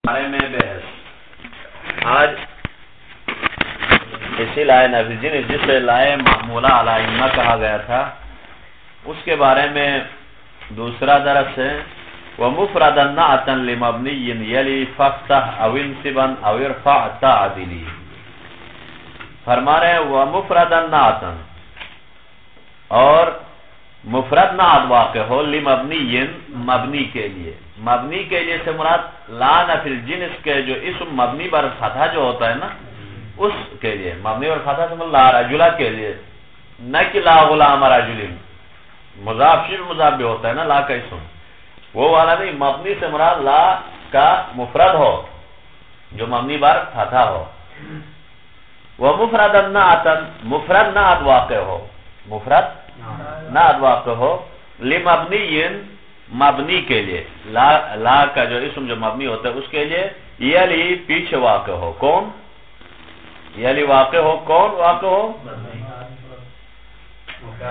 بارے میں بحث آج اسی لائے نفیجن جسے لائے معمولہ علائمہ کہا گیا تھا اس کے بارے میں دوسرا درس ہے وَمُفْرَدًا نَعْتًا لِمَبْنِيٍ يَلِي فَافْتَحْ أَوْ انْصِبًا أَوْ ارْفَعْ تَعْدِلِ فرما رہے ہیں وَمُفْرَدًا نَعْتًا اور مفرد نعت واقع ہو لِمَبْنِيٍ مبنی کے لیے. مبنی کے لیے سے مراد لا نفی الجنس کے جو اسم مبنی بر فتح جو ہوتا ہے نا اس کے لیے مبنی بر فتح سے لا رجلہ کے لیے نہ کہ لا غلام رجلین مضاف شبہ مضاف بھی ہوتا ہے نا لا کا اسم وہ والا نہیں. مبنی سے مراد لا کا مفرد ہو جو مبنی بر فتح ہو. وہ مفرد مفرد نعت واقع ہو مفرد نعت واقع ہو لمبنی مبنی کے لیے لا کا جو اسم جو مبنی ہوتا ہے اس کے لیے یلی پیچھے واقع ہو. کون یلی واقع ہو کون واقع ہو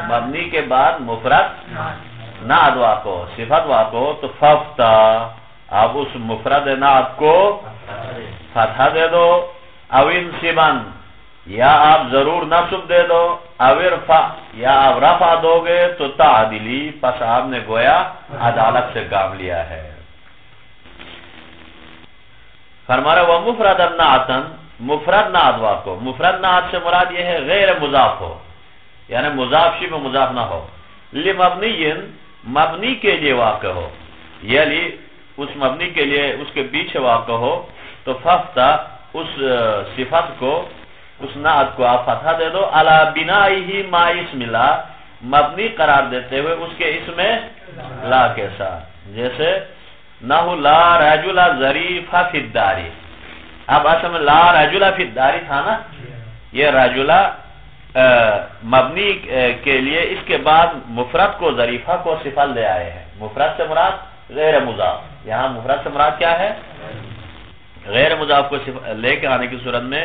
مبنی کے بعد مفرد نعت واقع ہو صفت واقع ہو تو ففتہ آپ اس مفرد نعت کو فتح دے دو او انصباً یا آپ ضرور نصب دے دو او ارفع یا آپ رفع دو گے تو تعدیلی پس آپ نے گویا عدالت سے کام لیا ہے. فرما رہا وہ مفرد نعتن مفرد نعت واقع ہو. مفرد نعت سے مراد یہ ہے غیر مضاف ہو یعنی مضاف شبہ مضاف نہ ہو. لمبنی مبنی کے لیے واقع ہو یعنی اس مبنی کے لیے اس کے پیچھے واقع ہو تو ففتہ اس صفت کو اس نعت کو آپ فتح دے دو علی بنائہ ما اسم لا مبنی قرار دیتے ہوئے اس کے اسم لا کے ساتھ. جیسے نحو لا رجل ظریف فی الدار. اب اصل میں لا رجل فی الدار تھا نا یہ رجلہ مبنی کے لیے اس کے بعد مفرد کو ظریفہ کو صفت لے آئے ہیں. مفرد سے مراد غیر مضاف یہاں مفرد سے مراد کیا ہے غیر مضاف کو لے کے آنے کی صورت میں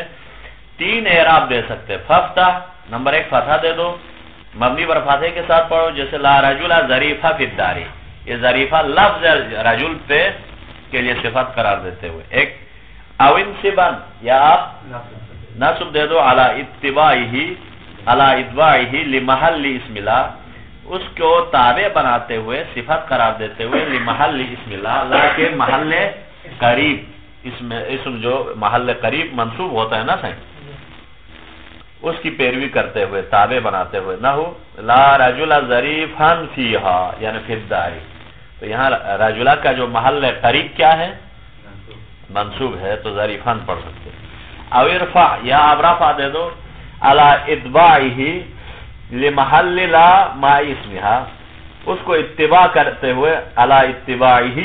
تین اعراب دے سکتے. ففتح نمبر ایک فتح دے دو مبنی بر فتح کے ساتھ پڑھو جیسے لا رجل ظریفہ فی الدار. یہ ظریفہ لفظ رجل پہ کے لیے صفت قرار دیتے ہوئے ایک او انصباً یا آپ نصب دے دو علی اتباعہ لمحل اسم لا اس کو تابع بناتے ہوئے صفت قرار دیتے ہوئے لمحل اسم لا لا کے محل قریب اسم جو محل قریب منصوب ہوتا ہے نا سائن اس کی پیروی کرتے ہوئے تابع بناتے ہوئے نحو لا رجل ظریفا فیہا یعنی فی الدار. تو یہاں رجلہ کا جو محل قریب کیا ہے منصوب ہے تو ظریفا پڑھ سکتے. او ارفع یا آپ رفع دے دو علی اتباعہ لمحل لا ما اسمہا اس کو اتباع کرتے ہوئے علی اتباعہ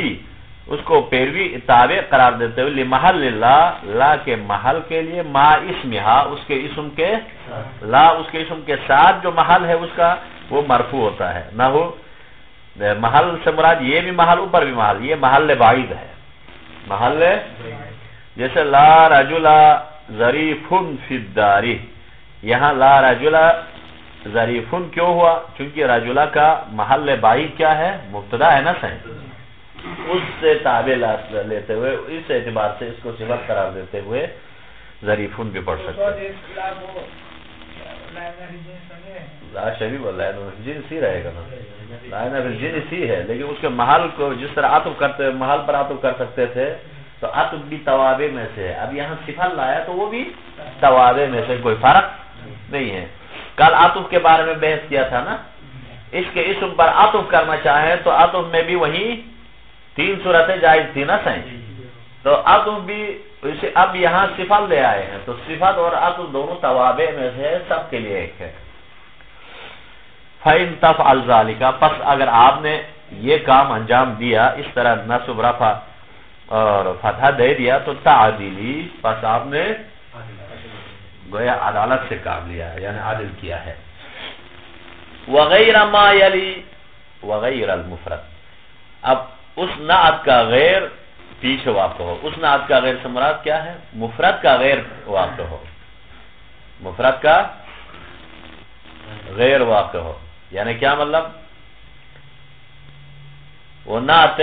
اس کو پیروی تابع قرار دیتے ہوئے لمحل لا کے محل کے لیے ما اسمہا اس کے اسم کے لا اس کے اسم کے ساتھ جو محل ہے اس کا وہ مرفوع ہوتا ہے. نہ ہو محل سے مراد یہ بھی محل اوپر بھی محل یہ محل بعید ہے محل جیسے لا رجل ظریف فی الدار. یہاں لا رجل ظریف کیوں ہوا چونکہ رجلہ کا محل بعید کیا ہے مبتدا ہے نا سائن اس سے تابع لیتے ہوئے اس اعتبار سے اس کو صفت قرار دیتے ہوئے ظریفون بھی پڑھ سکتے ہیں. لا شبیب جنس ہی رہے گا نا لائن جنس ہی ہے لیکن اس کے محل کو جس طرح عطف کرتے محل پر عطف کر سکتے تھے تو عطف بھی توابع میں سے ہے. اب یہاں صفت لایا تو وہ بھی توابع میں سے کوئی فرق نہیں ہے. کل عطف کے بارے میں بحث کیا تھا نا اس کے اسم پر عطف کرنا چاہے تو عطف میں بھی وہی تین صورتیں جائز تھی نا سائن تو عطف بھی اب یہاں صفت لے آئے ہیں تو صفت اور عطف دونوں توابع میں سے سب کے لیے ایک ہے. فَإِن تَفْعَلْ ذَلِكَ پس اگر آپ نے یہ کام انجام دیا اس طرح نصب رفع اور فتح دے دیا تو تعدیلی پس آپ نے گویا عدالت سے کام لیا ہے یعنی عادل کیا ہے. وغیر ما یلی وغیر المفرد اب اس نعت کا غیر پیچھے واقع ہو. اس نعت کا غیر سے مراد کیا ہے مفرد کا غیر واقع ہو مفرد کا غیر واقع ہو یعنی کیا مطلب وہ نعت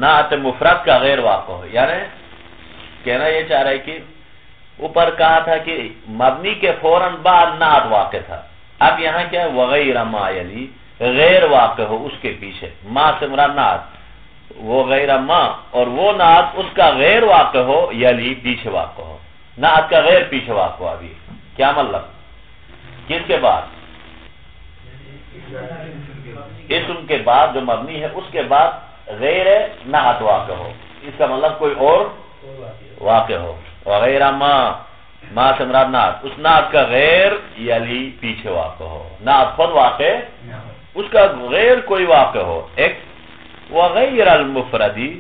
نعت مفرد کا غیر واقع ہو. یعنی کہنا یہ چاہ رہا ہے کہ اوپر کہا تھا کہ مبنی کے فوراً بعد نعت واقع تھا. اب یہاں کیا ہے وغیر ما یلی غیر واقع ہو اس کے پیچھے. ما سے مراد نعت وہ غیر ما اور وہ نعت اس کا غیر واقع ہو یلی پیچھے واقع ہو. نعت کا غیر پیچھے واقع ہو. ابھی کیا مطلب کس کے بعد اسم کے بعد جو مبنی ہے اس کے بعد غیر نعت واقع ہو. اس کا مطلب کوئی اور واقع ہو. وغیر ما سے مراد نعت اس نعت کا غیر یلی پیچھے واقع ہو. نعت خود واقع اس کا غیر کوئی واقع ہو. ایک وغیر المفردی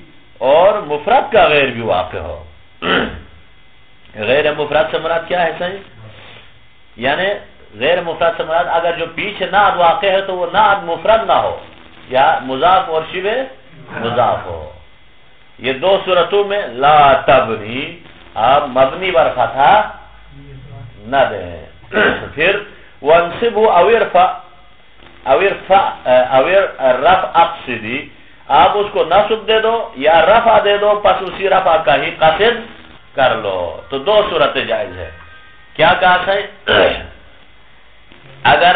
اور مفرد کا غیر بھی واقع ہو. غیر مفرد سے مراد کیا ہے صحیح؟ یعنی غیر مفرد سے مراد اگر جو پیچھے نعت واقع ہے تو وہ نعت مفرد نہ ہو یا مضاف اور شبہ مضاف ہو. یہ دو صورتوں میں لا تبنی آپ مبنی بر فتحہ نہ دیں. پھر وانصبو او رفع اقصدی آپ اس کو نصب دے دو یا رفع دے دو پس اسی رفع کا ہی قصد کر لو. تو دو صورتیں جائز ہے. کیا کہا ہے اگر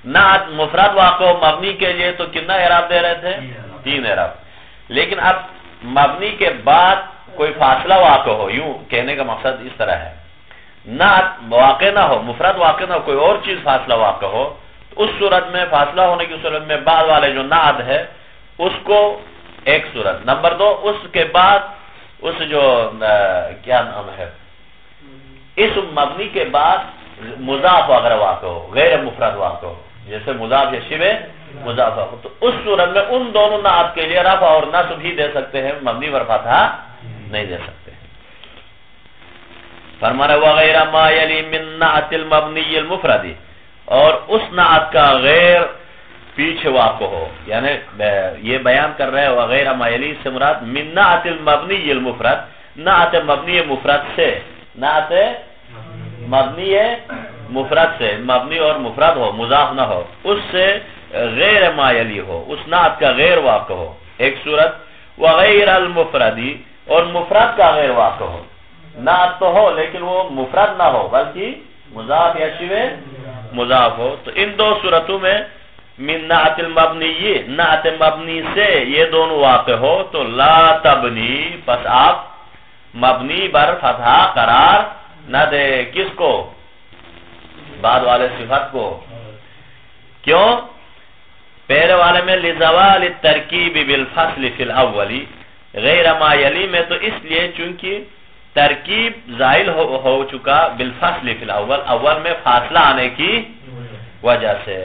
نعت مفرد واقع ہو مبنی کے لیے تو کتنا اعراب دے رہے تھے 3 اعراب. لیکن اب مبنی کے بعد کوئی فاصلہ واقع ہو. یوں کہنے کا مقصد اس طرح ہے نعت واقع نہ ہو مفرد واقع نہ ہو کوئی اور چیز فاصلہ واقع ہو تو اس صورت میں فاصلہ ہونے کی صورت میں بعد والے جو نعت ہے اس کو ایک صورت. نمبر 2 اس کے بعد اس جو کیا نام ہے اس مبنی کے بعد مضاف وغیرہ واقع ہو غیر مفرد واقع ہو جیسے مضاف یا شبہ مضاف ہو تو اس صورت میں ان دونوں نعت کے لیے رفع اور نصب ہی دے سکتے ہیں مبنی بر فتحہ نہیں دے سکتے. فرمایا وغیر ما یلی من نعت المبنی المفردی اور اس نعت کا غیر پیچھے واقع ہو. یعنی یہ بیان کر رہے ہیں وغیر ما یلی سے مراد من نعت المبنی المفرد نعت مبنی مفرد سے نعت مبنی مفرد سے مبنی اور مفرد ہو مضاف نہ ہو اس سے غیر ما یلی ہو اس نعت کا غیر واقع ہو. ایک صورت وغیر المفردی اور مفرد کا غیر واقع ہو. نعت تو ہو لیکن وہ مفرد نہ ہو بلکہ مضاف یا شبہ مضاف ہو. تو ان دو صورتوں میں من نعت المبنی نعت مبنی سے یہ دونوں واقع ہو تو لا تبنی پس آپ مبنی بر فتحہ قرار نہ دے. کس کو بعد والے صفت کو. کیوں پہلے والے میں لزوال الترکیب بالفصل فی الاولی غیر ما یلی میں تو اس لیے چونکہ ترکیب زائل ہو چکا بالفصل فی الاول اول میں فاصلہ آنے کی وجہ سے.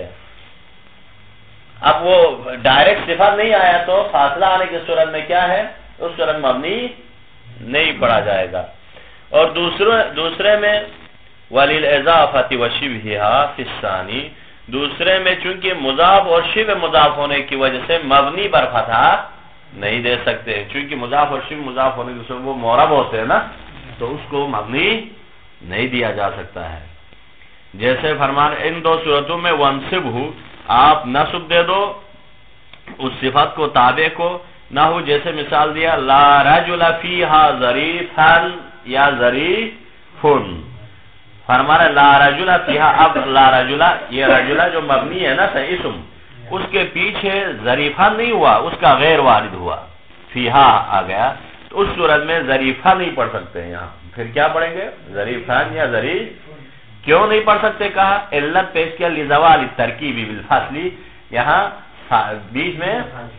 اب وہ ڈائریکٹ صفت نہیں آیا تو فاصلہ آنے کی صورت میں کیا ہے اس صورت مبنی نہیں پڑھا جائے گا. اور دوسرے میں وَلِلْإِضَافَةِ وَشِبْهِهَا فِي الثَّانِي دوسرے میں چونکہ مضاف اور شبہ مضاف ہونے کی وجہ سے مبنی بر فتحہ نہیں دے سکتے چونکہ مضاف اور شبہ مضاف ہونے کی وجہ سے وہ معرب ہوتے ہیں نا تو اس کو مبنی نہیں دیا جا سکتا ہے. جیسے فرمان ان دو صورتوں میں وَانْصِبْهُ آپ نصب دے دو اس صفت کو تابع کو نہ ہو جیسے مثال دیا لا رجل فیہا ظریفن یا ظریفن. فرمانا لا رجل فیہا اب لا رجل یہ رجل جو مبنی ہے نا اسم اس کے پیچھے ظریفن نہیں ہوا اس کا غیر وارد ہوا فیہا آ گیا تو اس صورت میں ظریفہ نہیں پڑھ سکتے ہیں. یہاں پھر کیا پڑھیں گے ظریفن یا ظریف. کیوں نہیں پڑھ سکتے کہا علت پیش کیا لزوال الترکیب بالفصل یہاں بیچ میں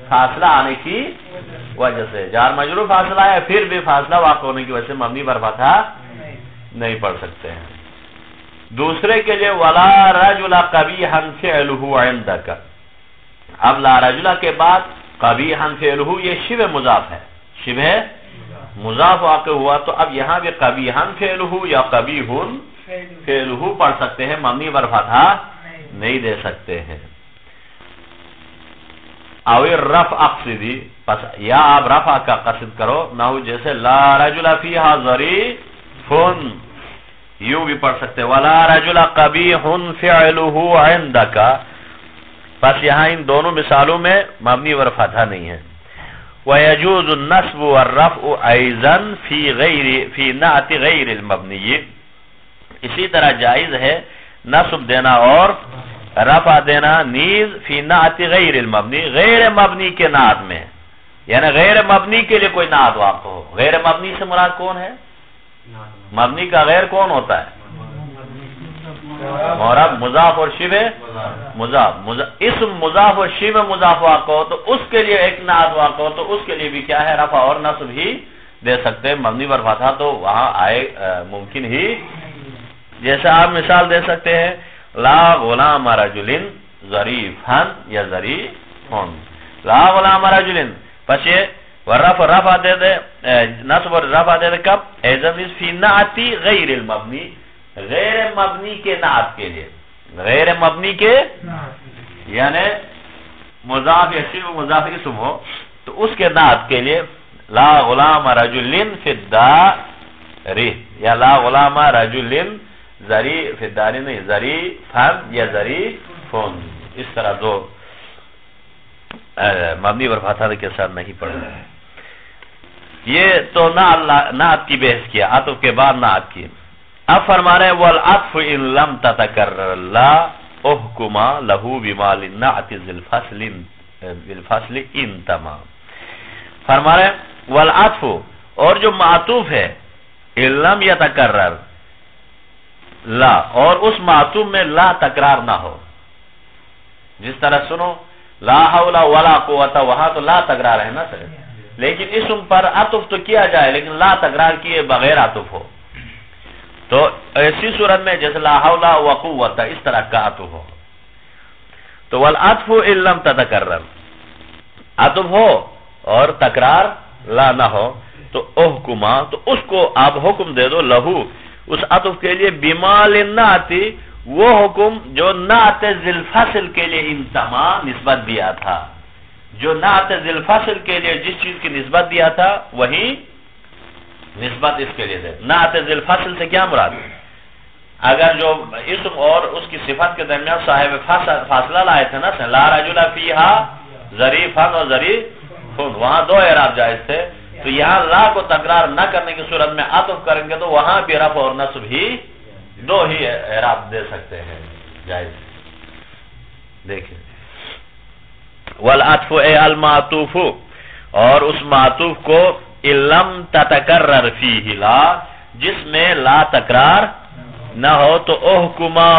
فاصلہ آنے کی وجہ سے جار مجرور فاصلہ ہے پھر بھی فاصلہ واقع ہونے کی وجہ سے مبنی بر فتحہ نہیں پڑھ سکتے ہیں. دوسرے کے لیے ولا رجل قبیحا فعلہ عندک اب لا رجل کے بعد قبیحا فعلہ یہ شبہ مضاف ہے شبہ مضاف واقع ہوا تو اب یہاں بھی قبیحا فعلہ یا قبیح فعلہ پڑھ سکتے ہیں مبنی بر فتحہ نہیں دے سکتے ہیں. او رفع اقصدی پس یا آپ رفع کا قصد کرو نہ ہو جیسے لا رجل فیہا ظریفن یوں بھی پڑھ سکتے ولا رجل قبیح فعلہ عندک پس یہاں ان دونوں مثالوں میں مبنی بر فتحہ نہیں ہے. وَيَجُوزُ النَّصْبُ وَالرَّفْعُ أَيْضًا فِي نَعْتِ غَيْرِ الْمَبْنِيِّ، اسی طرح جائز ہے نصب دینا اور رفع دینا نیز فی نعت غیر المبنی، غیر مبنی کے نعت میں، یعنی غیر مبنی کے لیے کوئی نعت واقع ہو. غیر مبنی سے مراد کون ہے؟ مبنی کا غیر کون ہوتا ہے؟ معرب مضاف اور شبہ مضاف. اسم مضاف اور شبہ مضاف واقع ہو تو اس کے لیے ایک نعت واقع ہو تو اس کے لیے بھی کیا ہے؟ رفع اور نصب ہی دے سکتے ہیں. مبنی پر فتح تو وہاں آئے ممکن ہی. جیسے آپ مثال دے سکتے ہیں لا غلام رجل ظریفن یا ظریفن. لا غلام رجل پس یہ رفع دے دے نصب اور رفع دے دے کب؟ ایضا فی نعت غیر المبنی، غیر مبنی کے نعت کے لیے. غیر مبنی کے یعنی مضاف یا شبہ مضاف اسم ہو تو اس کے نعت کے لیے لا غلام رجل فی الدار یا لا غلام رجل فی الدار نہیں، ظریفن یا ظریفن. اس طرح دو مبنی پر فتح کے ساتھ نہیں پڑھنا ہے. یہ تو نعت کی بحث کیا، عطف کے بعد نعت کی. اب فرما رہے ہیں والعطف ان لم تتکرر لا احکم له بما للنعت بالفصل ان تمام. فرما رہے ہیں والعطف، اور جو معطوف ہے ان لم یتکرر لا، اور اس معطوف میں لا تکرار نہ ہو. جس طرح سنو لا حول ولا قوت، وہاں تو لا تکرار ہے نا سر، لیکن اسم پر عطف تو کیا جائے لیکن لا تکرار کیے بغیر عطف ہو تو ایسی صورت میں جیسے لا حول و قوت اس طرح کا عطف ہو. تو والعطف ان لم تتکرر، عطف ہو اور تکرار لا نہ ہو تو احکما، تو اس کو آپ حکم دے دو لہو اس عطف کے لیے بما للنعت، وہ حکم جو نعت ذی الفصل کے لیے انتما نسبت دیا تھا. جو نعت ذی الفصل کے لیے جس چیز کی نسبت دیا تھا وہی نسبت اس کے لیے دے. نعت ذی الفصل سے کیا مراد؟ اگر جو اسم اور اس کی صفت کے درمیان صاحب فاصلہ لائے تھے نا لا رجل فیہا ظریفن اور ظریفن، وہاں دو اعراب جائز تھے. تو یہاں لا کو تکرار نہ کرنے کی صورت میں عطف کریں گے تو وہاں بھی رفع اور نصب ہی دو ہی اعراب دے سکتے ہیں، جائز. دیکھیں والعطف اے المعطوف، اور اس معطوف کو لم تتکرر فیہ لا، جس میں لا تکرار نہ ہو تو احکما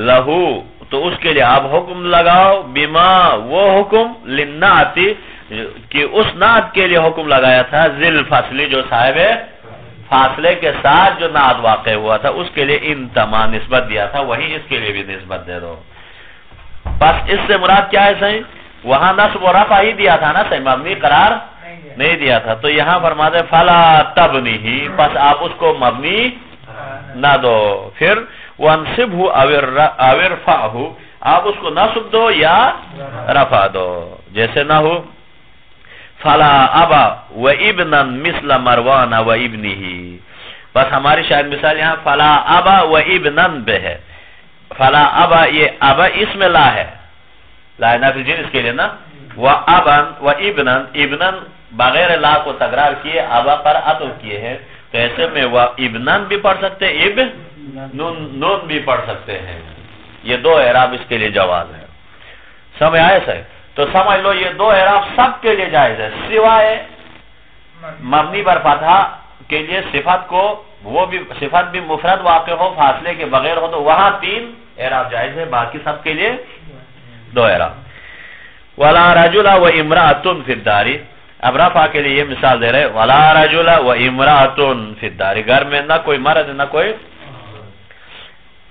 لہو، تو اس کے لیے آپ حکم لگاؤ بما، وہ حکم للنعت کہ اس نعت کے لیے حکم لگایا تھا ذی الفصل جو صاحب فاصلے کے ساتھ جو نعت واقع ہوا تھا اس کے لیے انتما نسبت دیا تھا، وہی اس کے لیے بھی نسبت دے دو. بس اس سے مراد کیا ہے صحیح؟ وہاں نصب و رفع ہی دیا تھا نا صحیح، مبنی قرار نہیں دیا تھا. تو یہاں فرماتے فلا تبنی ہی، پس آپ اس کو مبنی نہ دو. پھر وانصبہ او ارفعہ، آپ اس کو نصب دو یا رفع دو. جیسے نہ ہو فلا ابا و ابنا مثل مروان و ابنہ، بس ہماری شاید مثال یہاں فلا ابا و ابنن بے ہے. فلا ابا، یہ ابا اس میں لا ہے، لا نافی جنس کے لیے نا. و ابن و ابنن، ابنن بغیر لا کو تکرار کیے ابا پر عطف کیے ہیں، تو ایسے میں وہ ابنن بھی پڑھ سکتے ہیں، ابن نون بھی پڑھ سکتے ہیں. یہ دو اعراب اس کے لیے جواز ہے. سمجھ آئے سر؟ تو سمجھ لو یہ دو اعراب سب کے لیے جائز ہے سوائے مبنی بر فتح کے لیے صفت کو، وہ بھی صفت بھی مفرد واقع ہو فاصلے کے بغیر ہو تو وہاں تین اعراب جائز ہے، باقی سب کے لیے دو اعراب. ولا رجل و امرأۃ فی الدار، اب رفع کے لیے یہ مثال دے رہے ولا رجل و امرأۃ فی الدار، گھر میں نہ کوئی مرد نہ کوئی.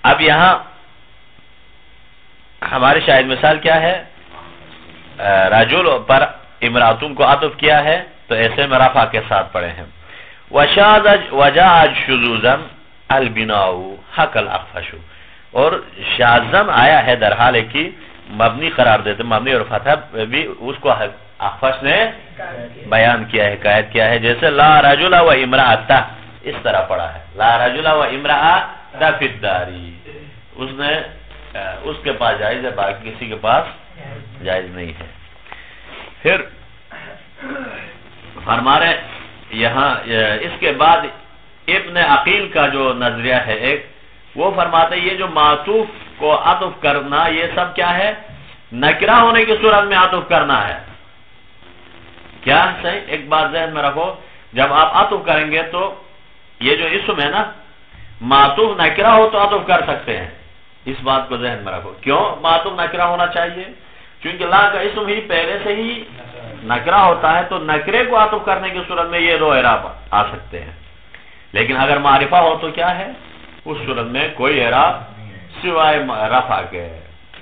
اب یہاں ہماری شاید مثال کیا ہے؟ رجل پر امراتون کو عطف کیا ہے تو ایسے میں رفع کے ساتھ پڑھے ہیں. وجاء شذوذا البناء حق الاخفش، اور شاذن آیا ہے در حال کی مبنی قرار دیتے، مبنی اور فتح بھی اس کو اخفش نے بیان کیا ہے، حکایت کیا ہے. جیسے لا رجل و امرأۃ اس طرح پڑھا ہے، لا رجل و امرأۃ فی الدار، اس نے اس کے پاس جائز ہے، باقی کسی کے پاس جائز نہیں ہے. پھر فرما رہے یہاں اس کے بعد ابن عقیل کا جو نظریہ ہے ایک، وہ فرماتے یہ جو معطوف کو عطف کرنا یہ سب کیا ہے؟ نکرہ ہونے کی صورت میں عطف کرنا ہے. کیا صحیح؟ ایک بات ذہن میں رکھو، جب آپ عطف کریں گے تو یہ جو اسم ہے نا، معطوف نکرہ ہو تو عطف کر سکتے ہیں. اس بات کو ذہن میں رکھو. کیوں معطوف نکرہ ہونا چاہیے؟ کیونکہ لا کا اسم ہی پہلے سے ہی نکرہ ہوتا ہے، تو نکرے کو عطف کرنے کی صورت میں یہ دو اعراب آ سکتے ہیں. لیکن اگر معرفہ ہو تو کیا ہے؟ اس صورت میں کوئی اعراب سوائے رفع کے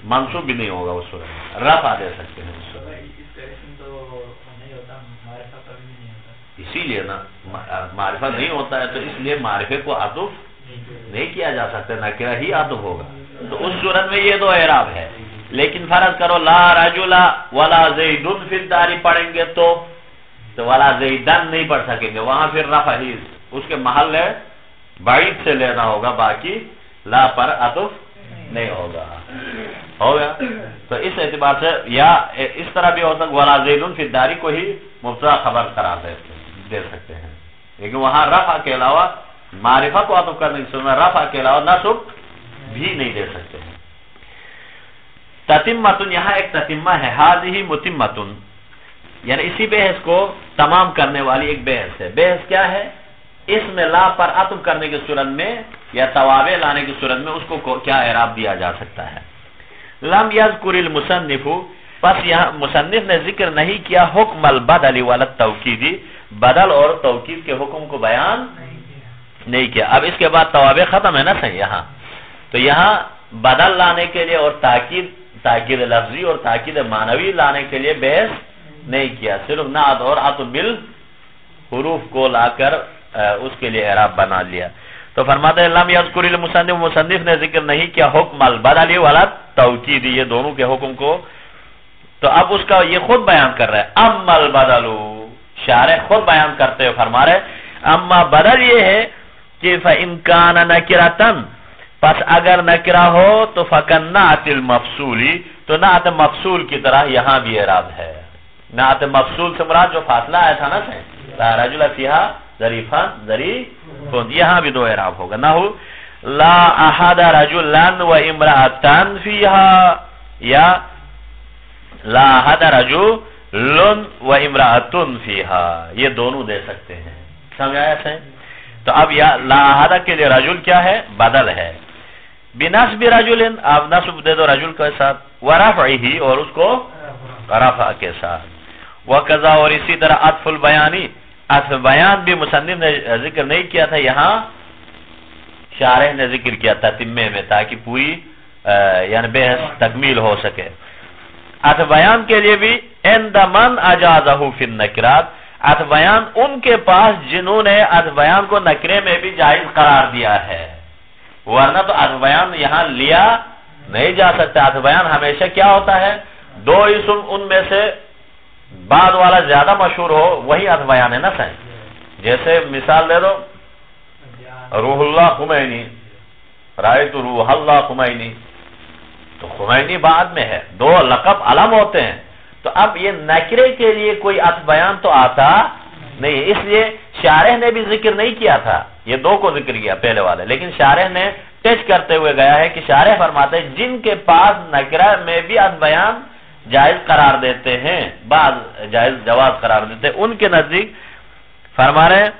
منصوب بھی نہیں ہوگا. اس صورت میں رفع دے سکتے ہیں. اسی لیے نا معرفہ نہیں ہوتا ہے تو اس لیے معرفے کو عطف نہیں کیا جا سکتا، نکرہ ہی عطف ہوگا. تو اس صورت میں یہ دو اعراب ہے. لیکن فرض کرو لا رجل ولا زید فی الدار پڑھیں گے تو ولا زیدن نہیں پڑھ سکیں گے، وہاں پھر رفع ہی اس کے محل بعید سے لینا ہوگا، باقی لا پر عطف نہیں ہوگا. ہو گیا؟ تو اس اعتبار سے یا اس طرح بھی ہو سکتا ولا زید فی الدار کو ہی مبتدا خبر قرار دے سکتے ہیں. لیکن وہاں رفع کے علاوہ معرفہ کو عطف کرنے کی صورت میں رفع کے علاوہ نصب بھی نہیں دے سکتے ہیں. تتمتن، یہاں ایک تتمہ ہے، ہذہ متمتن، یعنی اسی بحث کو تمام کرنے والی ایک بحث ہے. بحث کیا ہے؟ اس میں لا پر عطف کرنے کی صورت میں یا توابع لانے کی صورت میں اس کو کیا اعراب دیا جا سکتا ہے. لم یذکر المصنف، پس یہاں مصنف نے ذکر نہیں کیا حکم البدل والتوکید، بدل اور توکید کے حکم کو بیان نہیں کیا. اب اس کے بعد توابع ختم ہے نا صحیح. یہاں تو یہاں بدل لانے کے لیے اور تاکید لفظی اور تاکید معنوی لانے کے لیے بحث نہیں کیا، صرف نعت اور عطف بالحروف کو لا کر اس کے لیے اعراب بنا لیا. تو فرماتے ہیں لم یذکر المصنف، مصنف نے ذکر نہیں کیا حکم البدل والتوکید، یہ دونوں کے حکم کو. تو اب اس کا یہ خود بیان کر رہا ہے. اما البدل، شارح خود بیان کرتے ہوئے فرما رہے اما بدل یہ ہے کہ فإن كان نکرۃ، پس اگر نکرہ ہو تو فکنعت المفصولی، تو نعت مفصول کی طرح یہاں بھی اعراب ہے. نعت مفصول سے مراد جو فاصلہ آیا تھا نا سے لا رجل فیہا ظریفا ظریفون، یہاں بھی دو اعراب ہوگا. نحو لا احد رجلا و امرأتان فیہا، یا لا احد رجل و امرأتن فیہا، یہ دونوں دے سکتے ہیں. سمجھ آیا سے؟ تو اب یا لا احد کے لیے رجل کیا ہے؟ بدل ہے. بنصب رجل، آپ نصب دے دو رجل کے ساتھ، ورفعہ، اور اس کو رفع کے ساتھ. وقضا، اور اسی طرح عطف البیانی، عطف بیان بھی مصنف نے ذکر نہیں کیا تھا، یہاں شارح نے ذکر کیا تتمے میں تاکہ پوری یعنی بحث تکمیل ہو سکے. عطف بیان کے لیے بھی عند من اجازہ فی النکرات، عطف بیان ان کے پاس جنہوں نے عطف بیان کو نکرے میں بھی جائز قرار دیا ہے، ورنہ تو عطف بیان یہاں لیا نہیں جا سکتا. عطف بیان ہمیشہ کیا ہوتا ہے؟ دو اسم ان میں سے بعد والا زیادہ مشہور ہو وہی عطف بیان ہے نا صحیح. جیسے مثال دے دو روح اللہ خمینی، رائت روح اللہ خمینی، تو خمینی بعد میں ہے، دو لقب علم ہوتے ہیں. تو اب یہ نکرے کے لیے کوئی عطف بیان تو آتا نہیں، اس لیے شارح نے بھی ذکر نہیں کیا تھا، یہ دو کو ذکر کیا پہلے والے. لیکن شارح نے ٹچ کرتے ہوئے گیا ہے کہ شارح فرماتے ہیں جن کے پاس نکرہ میں بھی عطف بیان جائز قرار دیتے ہیں، بعض جائز جواز قرار دیتے ہیں، ان کے نزدیک فرما رہے ہیں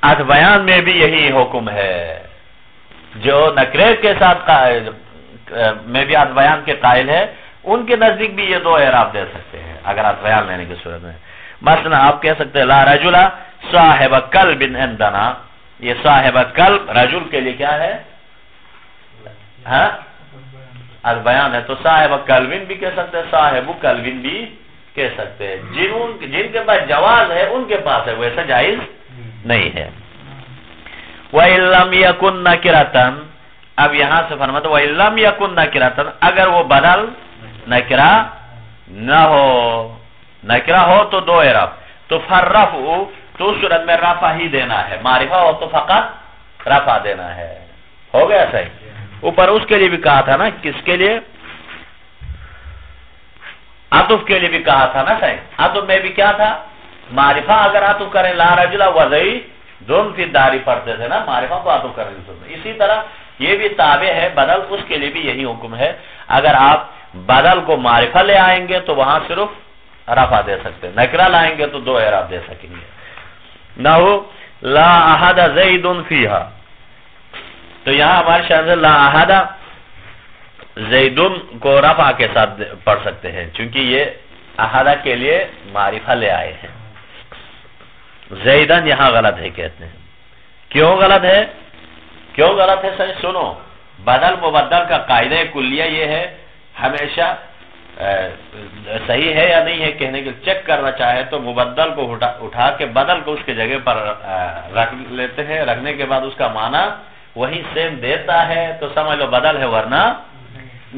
عطف بیان میں بھی یہی حکم ہے. جو نکرے کے ساتھ میں بھی عطف بیان کے قائل ہے ان کے نزدیک بھی یہ دو اعراب دے سکتے ہیں اگر عطف بیان لینے کی صورت میں. مثلا آپ کہہ سکتے ہیں لا رجل صاحب کلب عندنا، یہ صاحب کلب رجل کے لیے کیا ہے؟ ہاں عطف بیان ہے. تو صاحب کلبن بھی کہہ سکتے ہیں، صاحب کلبن بھی کہہ سکتے ہیں. جن کے پاس جواز ہے ان کے پاس ہے، ویسا جائز نہیں ہے. وَإِن لَّمْ يَكُن نَّكِرَةً، اب یہاں سے فرماتا ہے وَإِن لَّمْ يَكُن نَّكِرَةً، اگر وہ بدل نکرہ نہ ہو، نکرہ ہو تو دو اعراب. تو فرفع، تو اس صورت میں رفع ہی دینا ہے. معرفہ ہو تو فقط رفع دینا ہے. ہو گیا صحیح. اوپر اس کے لیے بھی کہا تھا نا، کس کے لیے؟ عطف کے لیے بھی کہا تھا نا صحیح. عطف میں بھی کیا تھا؟ معرفہ اگر عطف کریں لا رجل وزیدن فی الدار پڑھتے تھے نا، معرفہ کو عطف کریں. اسی طرح یہ بھی تابع ہے بدل، اس کے لیے بھی یہی حکم ہے. اگر آپ بدل کو معرفہ لے آئیں گے تو وہاں صرف رفع دے سکتے ہیں، نکرہ لائیں گے تو دو اعراب دے سکیں گے. نحو لا احد زید فیہا، تو یہاں ہمارے شاید لا احد زیدن کو رفع کے ساتھ پڑھ سکتے ہیں، چونکہ یہ احدہ کے لیے معرفہ لے آئے ہیں. زیدن یہاں غلط ہے کہتے ہیں. کیوں غلط ہے؟ کیوں غلط ہے؟ سنو، بدل مبدل کا قاعدہ کلیہ یہ ہے، ہمیشہ صحیح ہے یا نہیں ہے کہنے کے چیک کرنا چاہے تو مبدل کو اٹھا کے بدل کو اس کے جگہ پر رکھ لیتے ہیں. رکھنے کے بعد اس کا معنی وہی سیم دیتا ہے تو سمجھ لو بدل ہے، ورنہ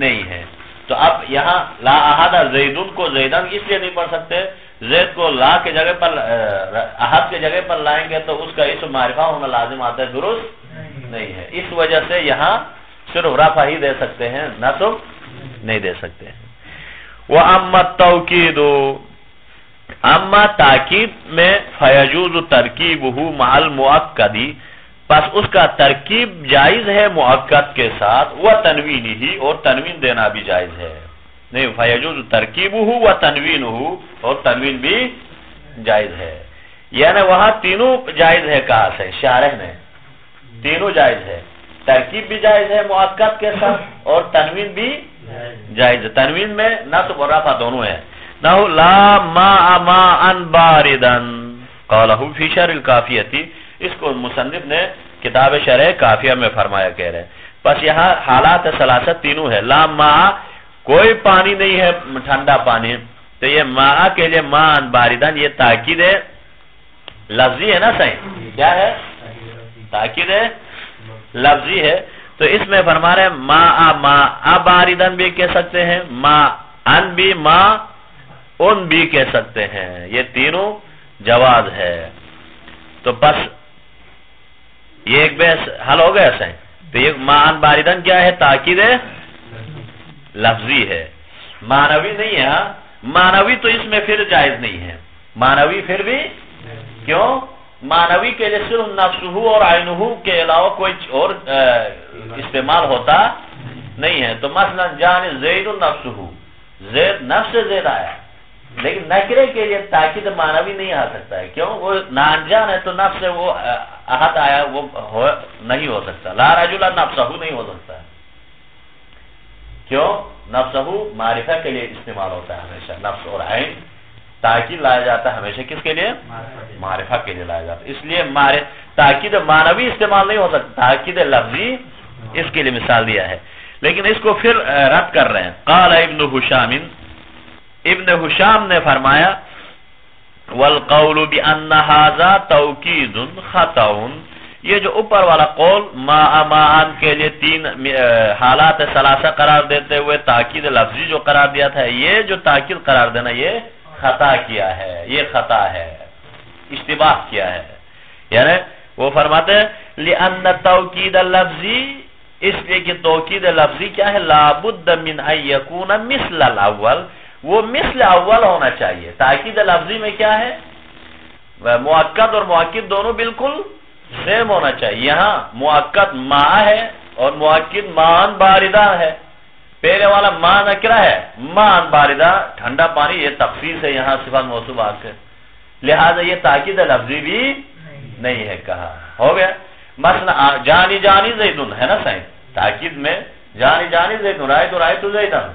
نہیں ہے. تو اب یہاں لا احد زیدن کو زیدن اس لیے نہیں پڑھ سکتے، زید کو لا کے جگہ پر احد کے جگہ پر لائیں گے تو اس کا اسم معرفہ ہونا لازم آتا ہے، درست نہیں ہے. اس وجہ سے یہاں صرف رفع ہی دے سکتے ہیں، نصب نہیں دے سکتے ہیں. وَأَمَّا التَّوْكِيدُ، اما تاکید میں فَيَجُوزُ تَرْكِيبُهُ مَعَ الْمُؤَكَّدِ، پس اس کا ترکیب جائز ہے مؤکد کے ساتھ، وَتَنْوِينِهِ، اور تنوین دینا بھی جائز ہے. نہیں، فَيَجُوزُ تَرْكِيبُهُ وَتَنْوِينُهُ، اور تنوین بھی جائز ہے. یعنی وہاں تینوں جائز ہے کہا سے شارح نے، تینوں جائز ہے. ترکیب بھی جائز ہے مؤکد کے ساتھ اور تنوین بھی جائز ہے. تنوین میں نصب اور رفع دونوں ہے. نحو لا ماء ماء باردا قالہ فی شرح الکافیہ، اس کو مصنف نے کتاب شرح کافیہ میں فرمایا کہہ رہے. بس یہاں حالات ثلاثہ تینوں ہے. لا ماء، کوئی پانی نہیں ہے ٹھنڈا پانی، تو یہ ماء کے لیے ماء باردن، یہ تاکید ہے لفظی ہے نا. صحیح کیا ہے؟ تاکید ہے لفظی ہے. تو اس میں فرما رہے ماء ماء باردن بھی کہہ سکتے ہیں، ماء ان بھی، ماء ان بھی کہہ سکتے ہیں. یہ تینوں جواز ہے. تو بس یہ ایک بحث حل ہو گیا صحیح. تو یہ ماء ان باردن کیا ہے؟ تاکید ہے لفظی ہے، معنوی نہیں ہے. معنوی تو اس میں پھر جائز نہیں ہے. معنوی پھر بھی کیوں؟ معنوی کے لیے صرف نفسہ اور عینہ کے علاوہ کوئی اور استعمال ہوتا نہیں ہے. تو مثلا جان زید نفسہ، زید نفس زید آیا، لیکن نکرے کے لیے تاکید معنوی نہیں آ سکتا ہے. کیوں؟ وہ نانجان ہے تو نفس وہ احد آیا، وہ نہیں ہو سکتا. لا رجل نفسہ نہیں ہو سکتا ہے. کیوں؟ نفسہ معرفہ کے لیے استعمال ہوتا ہے ہمیشہ. نفس اور عین تاکید لایا جاتا ہے ہمیشہ کس کے لیے؟ معرفہ کے لیے لایا جاتا ہے. اس لیے تاکید معنوی استعمال نہیں ہو سکتا، تاکید لفظی اس کے لیے مثال دیا ہے. لیکن اس کو پھر رد کر رہے ہیں. قال ابن حشام، ابن حشام نے فرمایا والقول بان هذا توکید خطا، یہ جو اوپر والا قول ماء ماء کے لیے تین حالات ثلاثہ قرار دیتے ہوئے تاکید لفظی جو قرار دیا تھا، یہ جو تاکید قرار دینا یہ خطا کیا ہے، یہ خطا ہے، اشتباہ کیا ہے. یعنی وہ فرماتے ہیں لأن توکید اللفظی، اس لیے کہ توکید لفظی کیا ہے؟ لابد من ان یکون مثل الاول، وہ مثل اول ہونا چاہیے. تاکید لفظی میں کیا ہے؟ مؤکد اور مؤکد دونوں بالکل سیم ہونا چاہیے. یہاں مؤکد ماء ہے اور مؤکد ماء باردہ ہے. پہلے والا ماء نکرہ ہے، ماء باردہ ٹھنڈا پانی، یہ تخصیص ہے یہاں صفات موصوفات کے، لہذا یہ تاکید لفظی بھی نہیں ہے. کہا ہو گیا. مثلا جانی جانی زیدن ہے نا صحیح، تاکید میں جانی جانی زیدن، رائت رائت زیدن،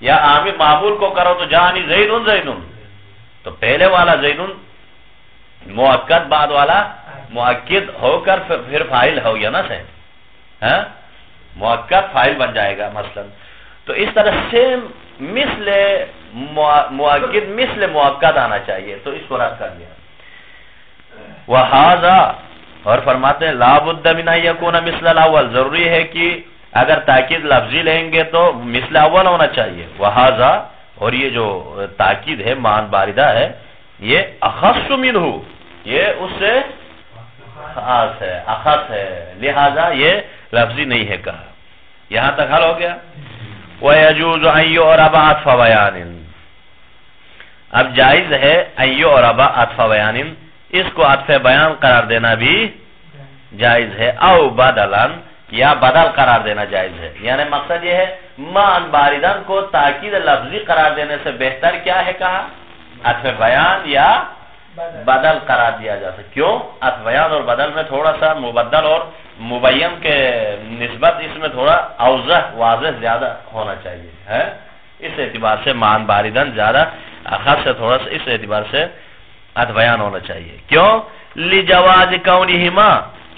یا عامل معمول کو کرو تو جانی زیدن زیدن، تو پہلے والا زیدن مؤکد، بعد والا مؤکد ہو کر پھر فاعل ہو گیا نا صحیح، مؤکد فاعل بن جائے گا مثلا. تو اس طرح سے مثل مؤکد مثل مؤکد آنا چاہیے، تو اس کو رد کر دیا. وہذا، اور فرماتے ہیں لابد من ان یکون مثل الاول، ضروری ہے کہ اگر تاکید لفظی لیں گے تو مثل اول ہونا چاہیے. وہذا، اور یہ جو تاکید ہے مان باردہ ہے، یہ اخص منہ، یہ اس سے خاص ہے، اخص ہے، لہذا یہ لفظی نہیں ہے. کہا یہاں تک حل ہو گیا. وَيَجُوزُ أَن يُعْرَبَ عَطْفَ بَيَانٍ، اب جائز ہے ایو اور ابا عطف بیان، اس کو عطف بیان قرار دینا بھی جائز ہے، او بدلن یا بدل قرار دینا جائز ہے. یعنی مقصد یہ ہے مان باردن کو تاکید لفظی قرار دینے سے بہتر کیا ہے کہا عطف بیان یا بدل قرار دیا جا سکتا. کیوں؟ عطف بیان اور بدل میں تھوڑا سا مبدل اور مبین کے نسبت اس میں تھوڑا اوضح واضح زیادہ ہونا چاہیے ہے. اس اعتبار سے مان باردن زیادہ خاص سے تھوڑا سا اس اعتبار سے عطف بیان ہونا چاہیے. کیوں؟ لجواز کونہما،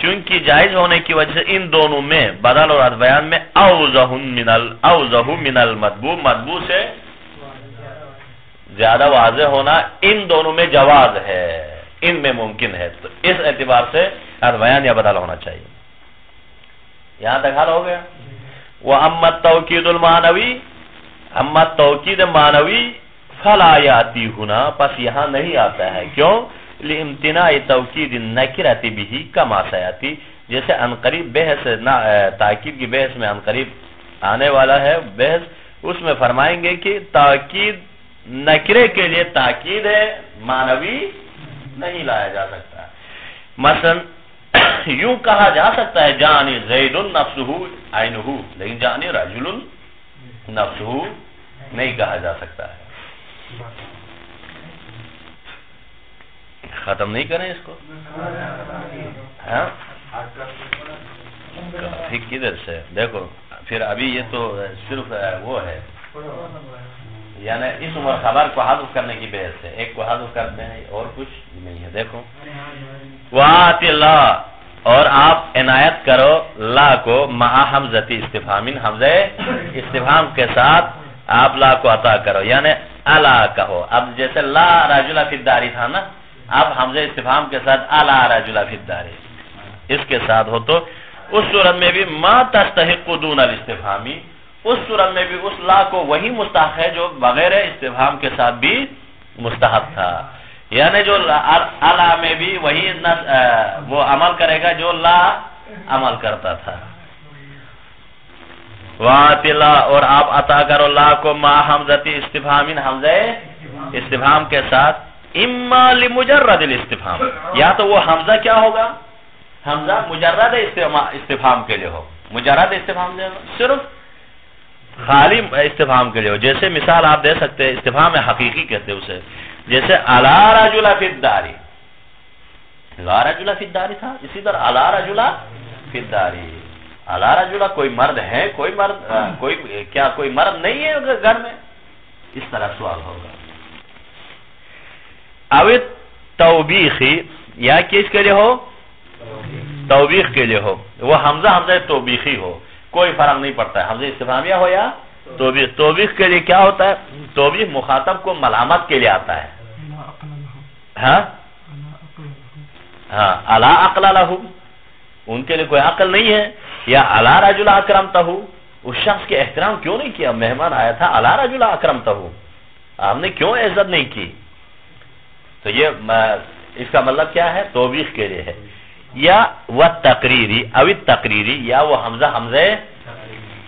چونکہ جائز ہونے کی وجہ سے ان دونوں میں بدل اور عطف بیان میں اوضح من المطبوع، مطبوع سے زیادہ واضح ہونا ان دونوں میں جواز ہے، ان میں ممکن ہے. تو اس اعتبار سے عطف بیان یا بدل ہونا چاہیے. یہاں تک حل ہو گیا. وَأَمَّا التَّوْكِيدُ الْمَعْنَوِي، اما توکید معنوی فلا یاتی ہونا، پس یہاں نہیں آتا ہے. کیوں؟ لِامْتِنَاءِ تَوْكِيدِ النَّكِرَةِ بِهِ كَمَا سَيَأْتِي، جیسے انقریب بحث تاکید کی بحث میں انقریب آنے والا ہے بحث، اس میں فرمائیں گے کہ تاکید نکرے کے لیے تاکید ہے، معنوی نہیں لایا جا سکتا. مثلا یوں کہا جا سکتا ہے جانی زید نفسہ عینہ، لیکن جانی رجل نفسہ نہیں کہا جا سکتا ہے. ختم نہیں کریں اس کو؟ کدھر سے دیکھو پھر ابھی یہ تو صرف وہ ہے، یعنی اس عمر خبر کو حذف کرنے کی بحث ہے، ایک کو حذف کرتے ہیں اور کچھ نہیں ہے. دیکھو وَآتِ اللَّهِ، اور آپ عنایت کرو لا کو مع حمزۃ استفہام، حمزہ استفہام کے ساتھ آپ لا کو عطا کرو، یعنی الا کہو. اب جیسے لا رجل فی الدار تھا نا، اب حمزہ استفہام کے ساتھ الا رجل فی الدار اس کے ساتھ ہو تو اس صورت میں بھی ما تستحق دون الاستفہامی، اس صورت میں بھی اس لا کو وہی مستحق ہے جو بغیر استفہام کے ساتھ بھی مستحق تھا. یعنی جو الا میں بھی وہی وہ عمل کرے گا جو لا عمل کرتا تھا. وَآتِ اللَّهِ، اور آپ عطا کرو لا کو ما حمزۃ استفہام، حمزہ استفہام کے ساتھ اما لمجرد الاستفہام، یا تو وہ حمزہ کیا ہوگا، حمزہ مجرد استفہام کے لیے ہو، مجرد استفہام صرف خالی استفہام کے لیے ہو. جیسے مثال آپ دے سکتے ہیں، استفہام حقیقی کہتے ہیں اسے، جیسے الا رجل فی الدار، لا رجل فی الدار تھا، اسی طرح الا رجل فی الدار، الا رجل کوئی مرد ہے، کوئی مرد کیا کوئی مرد نہیں ہے گھر میں، اس طرح سوال ہوگا. اوت توبیخی، یا کس کے لیے ہو، توبیخ کے لیے ہو، وہ حمزہ توبیخی ہو، کوئی فرق نہیں پڑتا ہے حمزہ استفہامیہ ہو یا توبیخ. توبیخ کے لیے کیا ہوتا ہے، توبیخ مخاطب کو ملامت کے لیے آتا ہے. ہاں الا عقل لہم، ان کے لیے کوئی عقل نہیں ہے. یا الا رجل اکرمتہ، اس شخص کے احترام کیوں نہیں کیا، مہمان آیا تھا، الا رجل اکرمتہ، آپ نے کیوں عزت نہیں کی. تو یہ اس کا مطلب کیا ہے، توبیخ کے لیے ہے. یا وہ تقریری، اوت تقریری، یا وہ حمزہ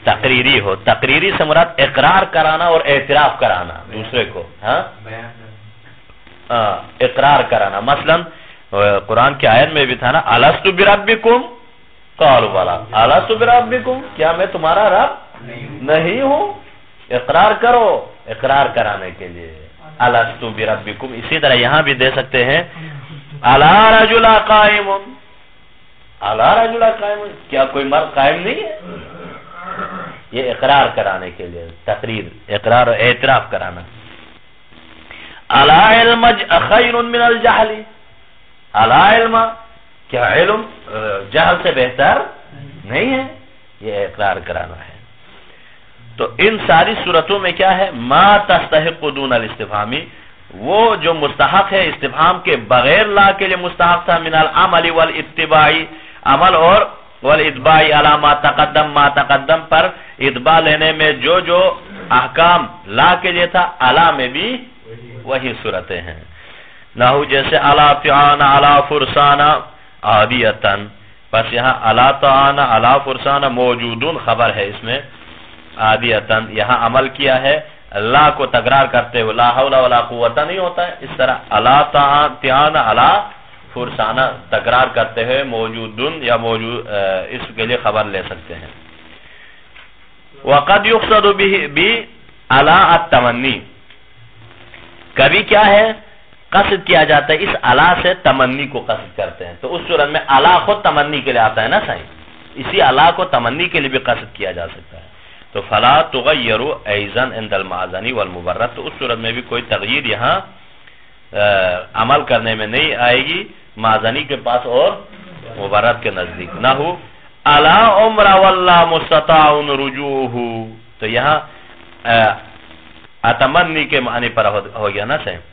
تقریری ہو. تقریری سے مراد اقرار کرانا اور اعتراف کرانا دوسرے کو، اقرار کرانا. مثلا قرآن کی آیت میں بھی تھا نا، الستُ بربکم قالوا بلی، الستُ بربکم، کیا میں تمہارا رب نہیں ہوں. اقرار کرو، اقرار کرانے کے لیے الستُ بربکم. اسی طرح یہاں بھی دے سکتے ہیں الا رجل قائم، الا رجل قائم، کیا کوئی مرد قائم نہیں ہے. یہ اقرار کرانے کے لیے، تقریر، اقرار اور اعتراف کرانا. الا علم خیر من الجہل، الا علم، کیا علم جہل سے بہتر نہیں ہے، یہ اقرار کرانا ہے. تو ان ساری صورتوں میں کیا ہے، ما تستحق دون الاستفہامی، وہ جو مستحق ہے استفہام کے بغیر لا کے لیے مستحق تھا، من العمل والاتباعی، عمل اور والاتباعی علی ما تقدم پر اتباع لینے میں جو احکام لا کے لیے تھا، الا میں بھی وہی صورتیں ہیں. نحو جیسے الا تعان الا فرسان عادیتن، پس یہاں الا تعان الا فرسان موجودون خبر ہے اس میں، عادیتن یہاں عمل کیا ہے اللہ کو تکرار کرتے ہوئے لا حول ولا قوت نہیں ہوتا ہے، اس طرح الا تیان الا فرسانہ تکرار کرتے ہوئے موجودن یا موجود اس کے لیے خبر لے سکتے ہیں. وقد یقصد بھی الا التمنی، کبھی کیا ہے قصد کیا جاتا ہے اس الا سے تمنی کو قصد کرتے ہیں، تو اس صورت میں الا خود تمنی کے لیے آتا ہے نا صحیح، اسی الا کو تمنی کے لیے بھی قصد کیا جا سکتا ہے. تو فلا تغیر ایضا عند المعزنی والمبرد، تو اس صورت میں بھی کوئی تغییر یہاں عمل کرنے میں نہیں آئے گی معزنی کے پاس اور مبرد کے نزدیک. نہ ہو الا عمر واللہ مستطاع رجوعہ، تو یہاں اتمنی کے معنی پر ہو گیا نا صحیح.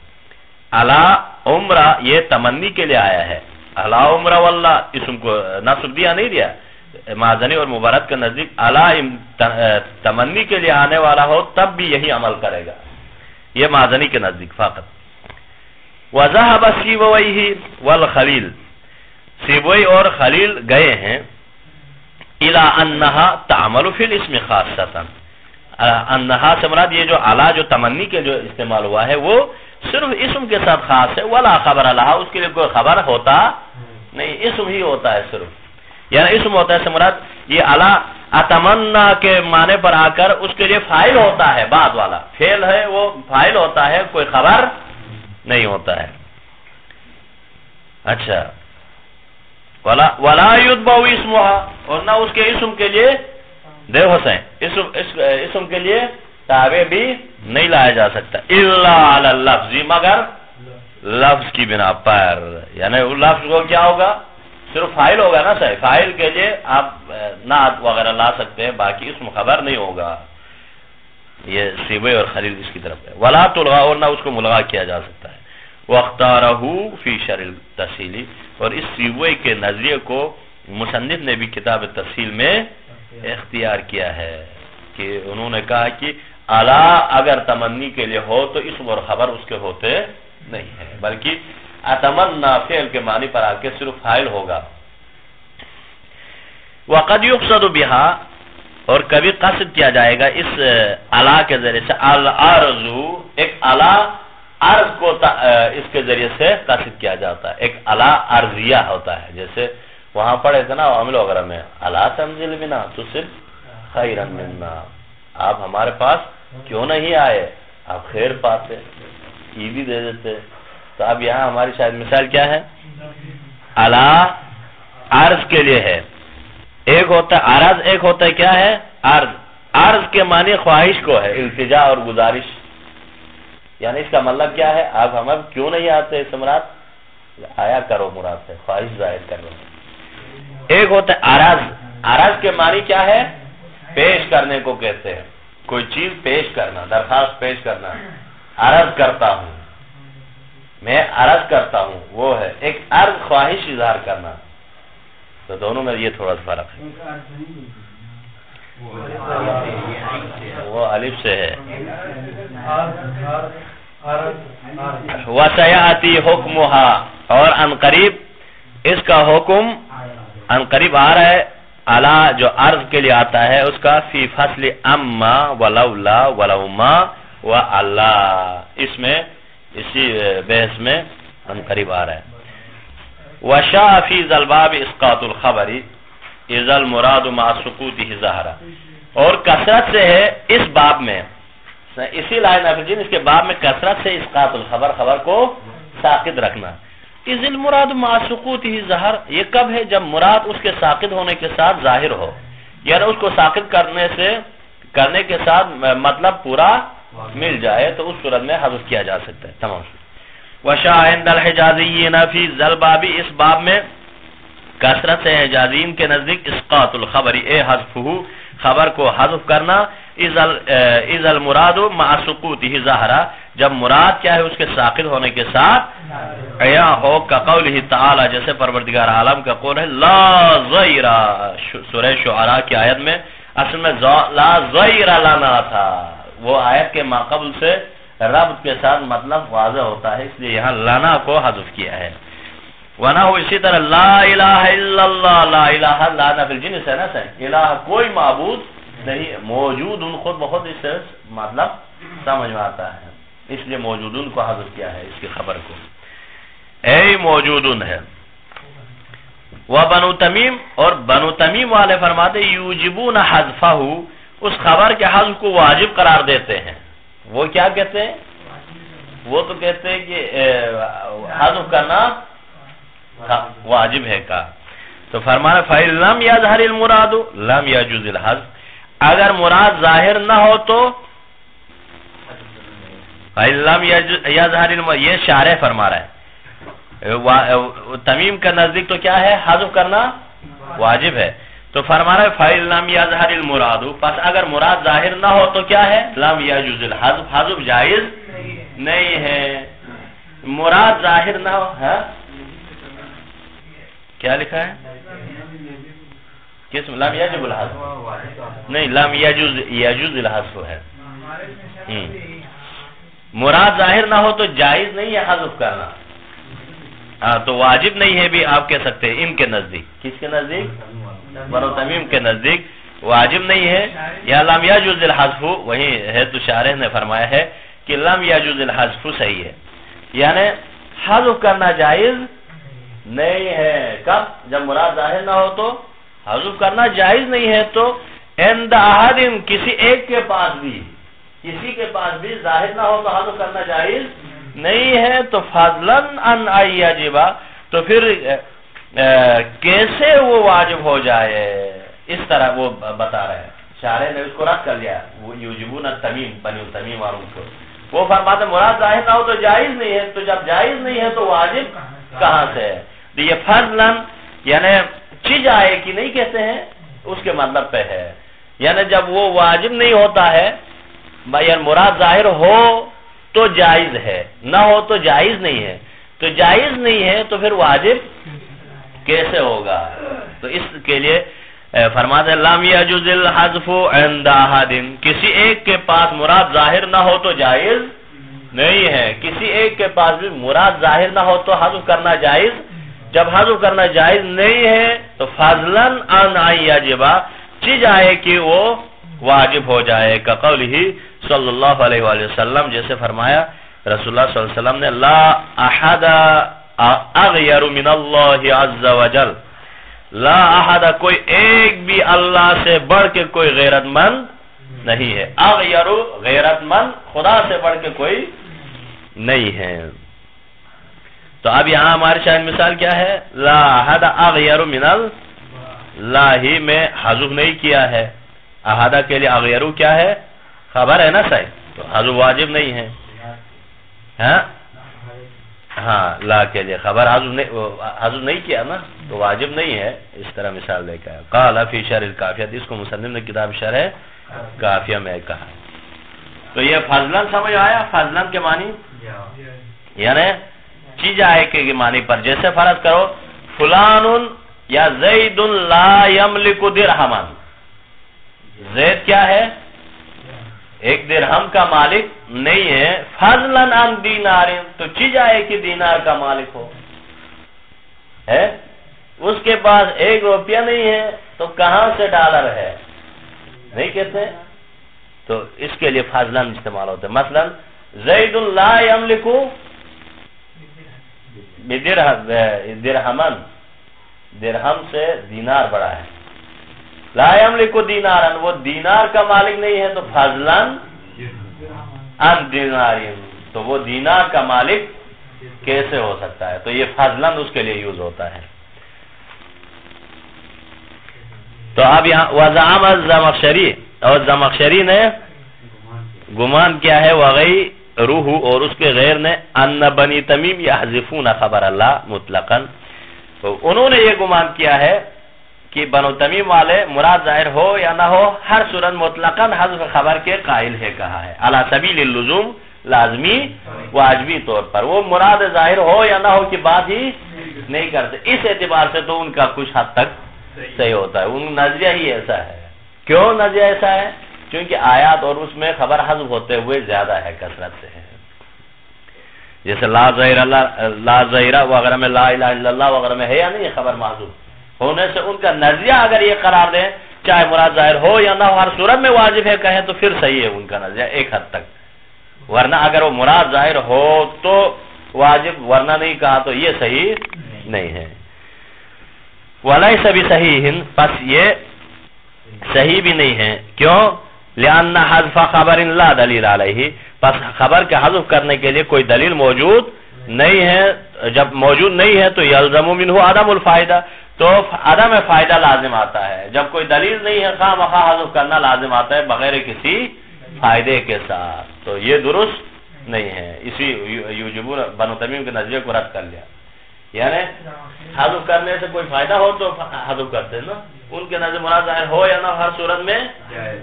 الا عمرہ یہ تمنی کے لیے آیا ہے، الا عمرہ واللہ اسم کو نصب دیا نہیں دیا، معزنی اور مبارک کے نزدیک الا تمنی کے لیے آنے والا ہو تب بھی یہی عمل کرے گا، یہ معزنی کے نزدیک فقط. وذهب سیبویہ والخلیل، سیبوی اور خلیل گئے ہیں الی انہا تعمل فی الاسم خاصتا، انہا سے مراد یہ جو الا جو تمنی کے جو استعمال ہوا ہے وہ صرف اسم کے ساتھ خاص ہے، ولا خبر لہا اس کے لیے کوئی خبر ہوتا نہیں، اسم ہی ہوتا ہے صرف، یعنی اسم ہوتا ہے سے مراد یہ الا اتمنا کے معنی پر آ کر اس کے لیے فاعل ہوتا ہے، بعد والا فعل ہے وہ فاعل ہوتا ہے، کوئی خبر نہیں ہوتا ہے. اچھا ولا یتبع اسمها، اور نہ اس کے اسم کے لیے دیو حسین اسم کے لیے تابع بھی نہیں لایا جا سکتا، الا علی اللفظ، مگر لفظ کی بنا پر، یعنی لفظ کو کیا ہوگا صرف فاعل ہوگا نا صحیح، فاعل کے لیے آپ نعت وغیرہ لا سکتے ہیں، باقی اسم خبر نہیں ہوگا. یہ سیبوی اور خلیل اس کی طرف ہے. ولا تلغا، اور نہ اس کو ملغا کیا جا سکتا ہے. واختارہ فی شرح التفصیل، اور اس سیبوی کے نظریے کو مصنف نے بھی کتاب تفصیل میں اختیار کیا ہے کہ انہوں نے کہا کہ الا اگر تمنی کے لیے ہو تو اسم اور خبر اس کے ہوتے نہیں ہے، بلکہ اتمنا فعل کے معنی پر آ کے صرف فاعل ہوگا. وقد یقصد بها، اور کبھی قصد کیا جائے گا اس الا کے ذریعے سے الارض، ایک الا عرض کو اس کے ذریعے سے قصد کیا جاتا ہے، ایک الا عرضیہ ہوتا ہے، جیسے وہاں پڑھے تھے نا عامل وغیرہ میں الا تنزل بنا تصب خیرا منا، آپ ہمارے پاس کیوں نہیں آئے، آپ خیر پاتے یہ بھی دے دیتے. تو اب یہاں ہماری شاید مثال کیا ہے، الا عرض کے لیے ہے، ایک ہوتا ہے عرض، ایک ہوتا ہے کیا ہے عرض. عرض کے معنی خواہش کو ہے، التجا اور گزارش، یعنی اس کا مطلب کیا ہے آپ ہمیں کیوں نہیں آتے، اس مراد آیا کرو مراد ہے، خواہش ظاہر کر رہے. ایک ہوتا ہے عرض، عرض کے معنی کیا ہے پیش کرنے کو کہتے ہیں، کوئی چیز پیش کرنا، درخواست پیش کرنا، عرض کرتا ہوں میں، عرض کرتا ہوں وہ ہے. ایک عرض خواہش اظہار کرنا، تو دونوں میں یہ تھوڑا سا فرق ہے، وہ الف سے ہے. وسیاتی حکمها، اور عنقریب اس کا حکم عنقریب آ رہا ہے الا جو عرض کے لیے آتا ہے اس کا فی فصل اما ولولا ولوما والا، اس میں اسی بحث میں عنقریب آ رہا ہے. وشاء فی ذا الباب اسقاط الخبر اذا المراد مع سقوطه ظاہرا، اور کثرت سے ہے اس باب میں، اسی لائن افجین اس کے باب میں کثرت سے اسقاط الخبر، خبر کو ساقط رکھنا. اذا المراد مع سقوطه ظاہر، یہ کب ہے جب مراد اس کے ساقط ہونے کے ساتھ ظاہر ہو، یعنی اس کو ساقط کرنے کے ساتھ مطلب پورا مل جائے تو اس صورت میں حذف کیا جا سکتا ہے. تمام. وشاء عند الحجازیین فی ذا الباب، اس باب میں کثرت سے حجازین کے نزدیک اسقاط الخبر اے حذفہ، خبر کو حذف کرنا، اذا المراد مع سقوطه ظاہرا، جب مراد کیا ہے اس کے ساقط ہونے کے ساتھ عیا ہو، کقولہ تعالی، جیسے پروردگار عالم کا قول ہے لا ضیر، سورہ شعراء کی آیت میں اصل میں لا ضیر لنا تھا، وہ آیت کے ماقبل سے ربط کے ساتھ مطلب واضح ہوتا ہے، اس لیے یہاں لنا کو حذف کیا ہے. ونحو اسی طرح لا الہ الا اللہ، لا الہ لا نفی الجنس ہے نا صحیح، الہ کوئی معبود نہیں موجود، ان خود بخود اس سے مطلب سمجھ میں آتا ہے، اس لیے موجودن کو حذف کیا ہے اس کی خبر کو، اے موجودن ہے۔ وبنو تمیم، اور بنو تمیم والے فرماتے یوجبون حذفہ، اس خبر کے حذف کو واجب قرار دیتے ہیں۔ وہ کیا کہتے ہیں؟ وہ تو کہتے ہیں کہ حذف کرنا واجب ہے کا۔ تو فرمانا فَإِن لَمْ يَظْهَرِ الْمُرَادُ لَمْ يَجُوزِ الْحَذْف، اگر مراد ظاہر نہ ہو تو فَإِن لَمْ يَظْهَرِ الْمُرَادُ، یہ شارح فرما رہا ہے۔ تمیم کا نزدیک تو کیا ہے؟ حذف کرنا واجب ہے۔ تو فرما رہا ہے فَإِن لَمْ يَظْهَرِ الْمُرَادُ، پس اگر مراد ظاہر نہ ہو تو کیا ہے؟ لَمْ يَجُوزِ الْحَذْف، حذف جائز نہیں ہے۔ مراد ظاہر نہ ہو، کیا لکھا ہے؟ کس لم یجب الحذف؟ نہیں، لم یجوز الحذف ہے۔ مراد ظاہر نہ ہو تو جائز نہیں ہے حذف کرنا، تو واجب نہیں ہے بھی آپ کہہ سکتے ہیں ان کے نزدیک۔ کس کے نزدیک؟ بنو تمیم کے نزدیک واجب نہیں ہے، یا لم یجوز الحذف، وہی ہے تو شارح نے فرمایا ہے کہ لم یجوز الحذف صحیح ہے، یعنی حذف کرنا جائز نہیں ہے۔ کب؟ جب مراد ظاہر نہ ہو تو حذف کرنا جائز نہیں ہے۔ تو عند احد، کسی ایک کے پاس بھی، کسی کے پاس بھی ظاہر نہ ہو تو حذف کرنا جائز نہیں ہے۔ تو فضلا عن یجب، تو پھر کیسے وہ واجب ہو جائے، اس طرح وہ بتا رہے ہیں۔ شارح نے اس کو رد کر لیا، وہ یوجبون التمیم، بنی تمیم والوں کو۔ وہ فرماتے مراد ظاہر نہ ہو تو جائز نہیں ہے، تو جب جائز نہیں ہے تو واجب کہاں سے ہے؟ تو یہ فضلا یعنی چیز آئے کہ نہیں کہتے ہیں، اس کے مطلب پہ ہے، یعنی جب وہ واجب نہیں ہوتا ہے، یعنی مراد ظاہر ہو تو جائز ہے، نہ ہو تو جائز نہیں ہے، تو جائز نہیں ہے تو پھر واجب کیسے ہوگا؟ تو اس کے لیے فرماتے ہیں لم یجوز الحذف عند احد، کسی ایک کے پاس مراد ظاہر نہ ہو تو جائز نہیں ہے، کسی ایک کے پاس بھی مراد ظاہر نہ ہو تو حذف کرنا جائز، جب حذف کرنا جائز نہیں ہے تو فضلا عن یجب، چیز آئے کہ وہ واجب ہو جائے، کا قولہ صلی اللہ علیہ وآلہ وسلم، جیسے فرمایا رسول اللہ صلی اللہ علیہ وسلم نے لا احد اغیر من اللہ عز وجل، لا احد، کوئی ایک بھی اللہ سے بڑھ کے کوئی غیرت مند نہیں ہے، اغیر غیرت مند خدا سے بڑھ کے کوئی نہیں ہے۔ تو اب یہاں ہمارے شاید مثال کیا ہے؟ لا احد اغیر من اللہ میں حذف نہیں کیا ہے، احدہ کے لیے اغیرو کیا ہے؟ خبر ہے نا صحیح، تو حذف واجب نہیں ہے۔ ہاں، لا کے لیے خبر حذف نہیں کیا نا تو واجب نہیں ہے، اس طرح مثال لے کے آیا۔ قال فی شرح الکافیہ، اس کو مصنف نے کتاب شرح کافیہ میں کہا۔ تو یہ فضلن سمجھ آیا؟ فضلن کے معنی یعنی چیز آئے کے معنی پر، جیسے فرض کرو فلان یا زید لا یملک درہما، زید کیا ہے؟ ایک درہم کا مالک نہیں ہے، فضلا عن دینار، تو چیز آئے کہ دینار کا مالک ہو، ہے اس کے پاس 1 روپیہ نہیں ہے تو کہاں سے ڈالر ہے؟ نہیں کہتے، تو اس کے لیے فضلا استعمال ہوتا ہے۔ مثلا زید لا یملک درہمن، درہم سے دینار بڑا ہے، لا یملک دینارا، وہ دینار کا مالک نہیں ہے، تو فضلا عن دینار، تو وہ دینار کا مالک کیسے ہو سکتا ہے؟ تو یہ فضلا اس کے لیے یوز ہوتا ہے۔ تو اب یہاں وزعم الزمخشری، اور زمخشری نے گمان کیا ہے، وغیرہ، اور اس کے غیر نے، ان بنی تمیم یحذفون خبر اللہ مطلقا، تو انہوں نے یہ گمان کیا ہے کہ بنو تمیم والے مراد ظاہر ہو یا نہ ہو ہر صورت مطلقاً حذف خبر کے قائل ہے کہا ہے، علی سبیل اللزوم، لازمی واجبی طور پر، وہ مراد ظاہر ہو یا نہ ہو کی بات ہی نہیں کرتے۔ اس اعتبار سے تو ان کا کچھ حد تک صحیح ہوتا ہے، ان نظریہ ہی ایسا ہے۔ کیوں نظریہ ایسا ہے؟ کیونکہ آیات اور اس میں خبر حذف ہوتے ہوئے زیادہ ہے، کثرت سے ہے، جیسے لا ظاہرہ وغیرہ میں لا الہ الا اللہ وغیرہ میں ہے یا نہیں خبر محذوف ہونے سے، ان کا نظریہ اگر یہ قرار دیں چاہے مراد ظاہر ہو یا نہ ہو ہر صورت میں واجب ہے کہیں تو پھر صحیح ہے ان کا نظریہ ایک حد تک، ورنہ اگر وہ مراد ظاہر ہو تو واجب، ورنہ نہیں کہا تو یہ صحیح نہیں ہے. وَلَيْسَ بِصَحِيحٍ، پس یہ صحیح بھی نہیں ہے. کیوں؟ لِأَنَّ حَذْفَ خَبَرٍ لَا دَلِيلَ عَلَيْهِ، پس خبر کے حذف کرنے کے لیے کوئی دلیل موجود نہیں ہے. جب موجود نہیں ہے تو یلزم منہ عدم الفائدہ، تو عدم فائدہ لازم آتا ہے. جب کوئی دلیل نہیں ہے خواہ مخواہ حذف کرنا لازم آتا ہے بغیر کسی فائدے کے ساتھ، تو یہ درست نہیں ہے. اسی یوجبون بنو تمیم کے نظریے کو رد کر لیا. یعنی حذف کرنے سے کوئی فائدہ ہو تو حذف کرتے ہیں نا، ان کے نظر مراد ظاہر ہو یا نہ ہر صورت میں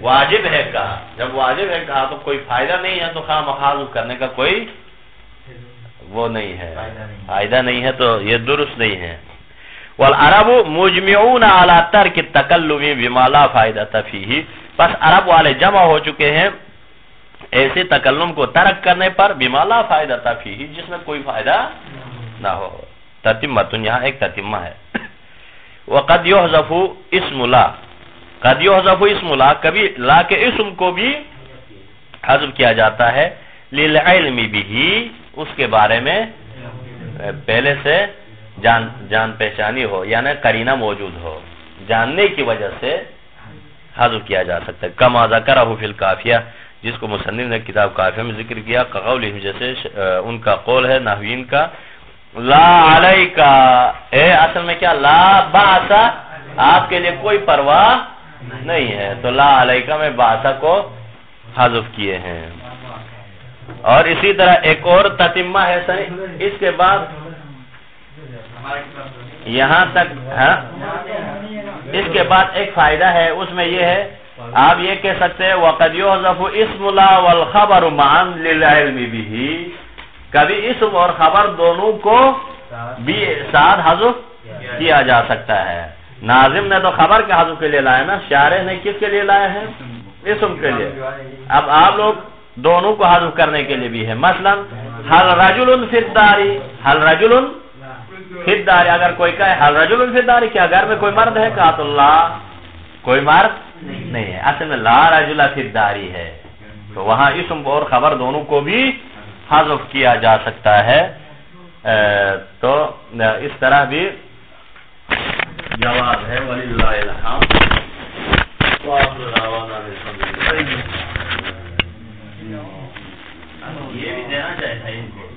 واجب ہے کہا. جب واجب ہے کہا تو کوئی فائدہ نہیں ہے تو خواہ مخواہ حذف کرنے کا کوئی وہ نہیں ہے، فائدہ نہیں ہے، تو یہ درست نہیں ہے. والعرب مجمعون علی ترک التکلم بما لا فائدۃ فیہ، پس عرب والے جمع ہو چکے ہیں ایسے تکلم کو ترک کرنے پر بما لا فائدۃ فیہ، جس میں کوئی فائدہ نہ ہو. تتمۃ، یہاں ایک تتمہ ہے. وقد یحذف اسم لا، قد یحذف اسم لا، کبھی لا کے اسم کو بھی حذف کیا جاتا ہے. للعلم به، اس کے بارے میں پہلے سے جان پہچانی ہو، یعنی قرینہ موجود ہو، جاننے کی وجہ سے حذف کیا جا سکتا ہے. کما ذکرہ فی الکافیہ، جس کو مصنف نے کتاب کافیہ میں ذکر کیا. قولہم، جیسے ان کا قول ہے نحوین کا، لا علیکا، اصل میں کیا، لا باسا، آپ کے لیے کوئی پرواہ نہیں ہے، تو لا علیکا میں باسا کو حذف کیے ہیں. اور اسی طرح ایک اور تتمہ ہے صحیح. اس کے بعد یہاں تک اس کے بعد ایک فائدہ ہے، اس میں یہ ہے آپ یہ کہہ سکتے ہیں وَقَدْ يُحْذَفُ اسْمُ لَا وَالْخَبَرُ مَعًا لِلْعِلْمِ بِهِ، کبھی اسم اور خبر دونوں کو بھی ساتھ حذف کیا جا سکتا ہے. ناظم نے تو خبر کے حذف کے لیے لایا نا، شارح نے کس کے لیے لائے ہیں؟ اسم کے لیے. اب آپ لوگ دونوں کو حذف کرنے کے لیے بھی ہے. مثلا حل رجل فی الدار، حل رجل فی الدار، اگر کوئی کہے حل رجل فی الدار، کیا گھر میں کوئی مرد ہے؟ کہا تو لا، کوئی مرد نہیں ہے. اصل میں لا رجل فی الدار ہے، تو وہاں اسم اور خبر دونوں کو بھی حذف کیا جا سکتا ہے. تو اس طرح بھی جواب ہے. وللہ الحمد. یہ بھی دینا چاہتا ہے ان کو.